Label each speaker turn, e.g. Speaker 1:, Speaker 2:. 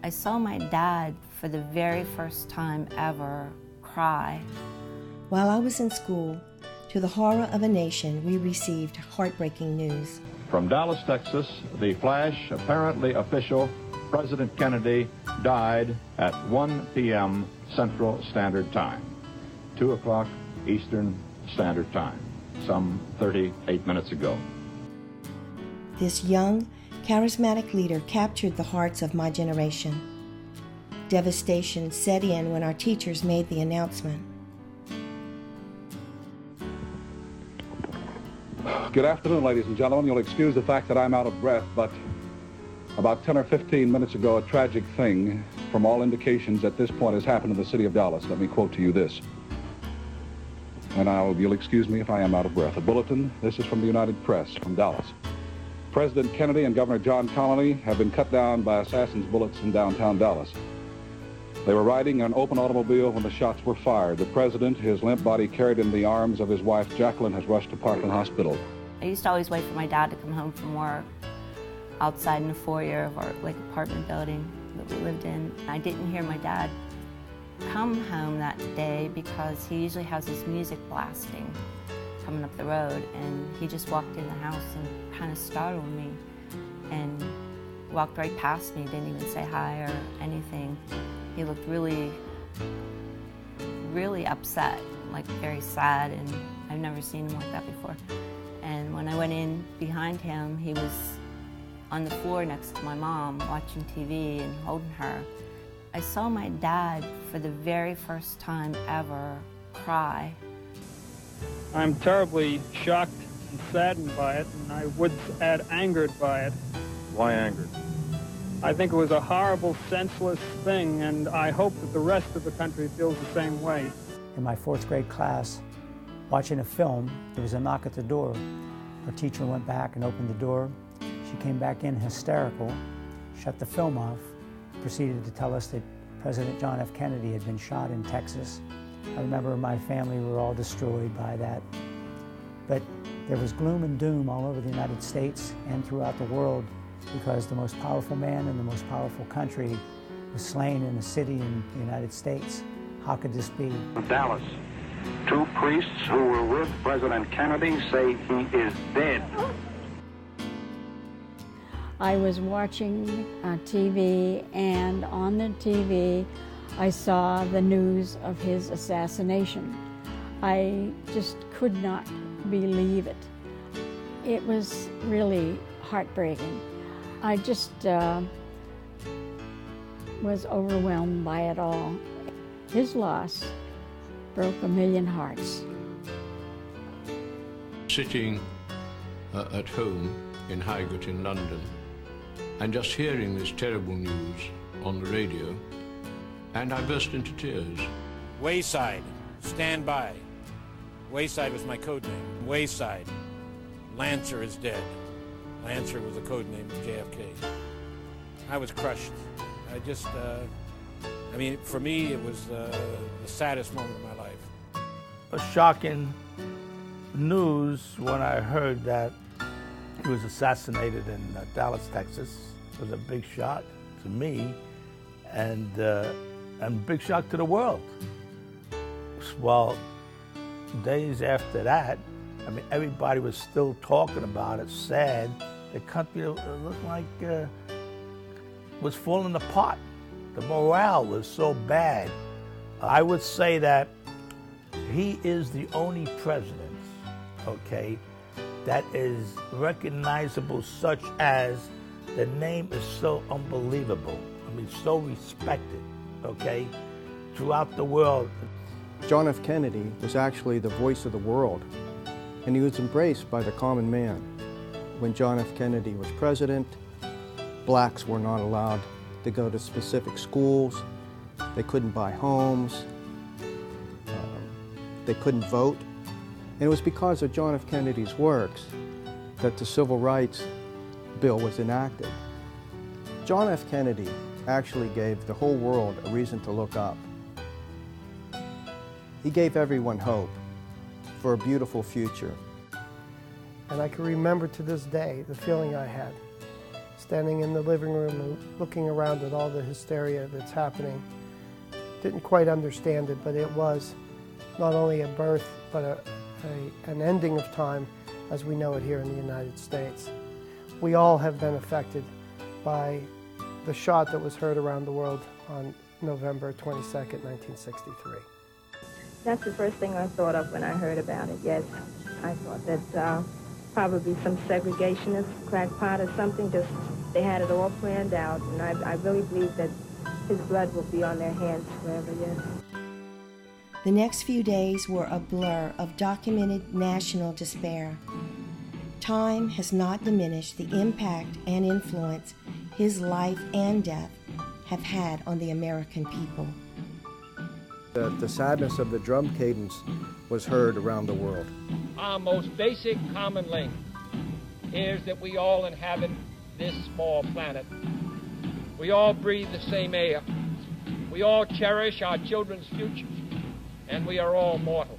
Speaker 1: I saw my dad for the very first time ever cry.
Speaker 2: While I was in school, to the horror of a nation, we received heartbreaking news.
Speaker 3: From Dallas, Texas, the flash, apparently official, President Kennedy died at 1 p.m. Central Standard Time, 2 o'clock Eastern Standard Time, some 38 minutes ago.
Speaker 2: This young, charismatic leader captured the hearts of my generation. Devastation set in when our teachers made the announcement.
Speaker 4: Good afternoon, ladies and gentlemen. You'll excuse the fact that I'm out of breath, but about 10 or 15 minutes ago, a tragic thing, from all indications at this point, has happened in the city of Dallas. Let me quote to you this. And you'll excuse me if I am out of breath. A bulletin, this is from the United Press, from Dallas. President Kennedy and Governor John Connally have been cut down by assassins' bullets in downtown Dallas. They were riding in an open automobile when the shots were fired. The president, his limp body carried in the arms of his wife, Jacqueline, has rushed to Parkland Hospital.
Speaker 1: I used to always wait for my dad to come home from work outside in the foyer of our apartment building that we lived in. I didn't hear my dad come home that day because he usually has his music blasting coming up the road, and he just walked in the house and kind of startled me and walked right past me, didn't even say hi or anything. He looked really, really upset, like very sad, and I've never seen him like that before. And when I went in behind him, he was on the floor next to my mom, watching TV and holding her. I saw my dad for the very first time ever cry.
Speaker 5: I'm terribly shocked and saddened by it, and I would add angered by it.
Speaker 3: Why angered?
Speaker 5: I think it was a horrible, senseless thing, and I hope that the rest of the country feels the same way.
Speaker 6: In my 4th grade class, watching a film, there was a knock at the door. Our teacher went back and opened the door. She came back in hysterical, shut the film off, proceeded to tell us that President John F. Kennedy had been shot in Texas. I remember my family were all destroyed by that. But there was gloom and doom all over the United States and throughout the world because the most powerful man in the most powerful country was slain in a city in the United States. How could this be?
Speaker 7: Dallas. 2 priests who were with President Kennedy say he is dead.
Speaker 8: I was watching TV, and on the TV I saw the news of his assassination. I just could not believe it. It was really heartbreaking. I just was overwhelmed by it all. His loss broke a million hearts.
Speaker 9: Sitting at home in Highgate in London and just hearing this terrible news on the radio, and I burst into tears.
Speaker 10: Wayside, stand by. Wayside was my code name. Wayside. Lancer is dead. Lancer was the code name of JFK. I was crushed. I mean, for me, it was the saddest moment of my life.
Speaker 11: A shocking news when I heard that he was assassinated in Dallas, Texas. It was a big shock to me and big shock to the world. Well, days after that, I mean, everybody was still talking about it, sad. The country looked like was falling apart. The morale was so bad. I would say that he is the only president, okay, that is recognizable, such as the name is so unbelievable. I mean, so respected, okay, throughout the world.
Speaker 12: John F. Kennedy was actually the voice of the world, and he was embraced by the common man. When John F. Kennedy was president, blacks were not allowed to go to specific schools, they couldn't buy homes, they couldn't vote. And it was because of John F. Kennedy's works that the Civil Rights Bill was enacted. John F. Kennedy actually gave the whole world a reason to look up. He gave everyone hope for a beautiful future.
Speaker 13: And I can remember to this day the feeling I had, standing in the living room and looking around at all the hysteria that's happening. Didn't quite understand it, but it was not only a birth, but an ending of time as we know it here in the United States. We all have been affected by the shot that was heard around the world on November 22nd, 1963.
Speaker 14: That's the first thing I thought of when I heard about it, yes. I thought that probably some segregationist crackpot or something, just they had it all planned out, and I really believe that his blood will be on their hands forever, yes.
Speaker 2: The next few days were a blur of documented national despair. Time has not diminished the impact and influence his life and death have had on the American people.
Speaker 12: The sadness of the drum cadence was heard around the world.
Speaker 15: Our most basic common link is that we all inhabit this small planet. We all breathe the same air. We all cherish our children's futures, and we are all mortal.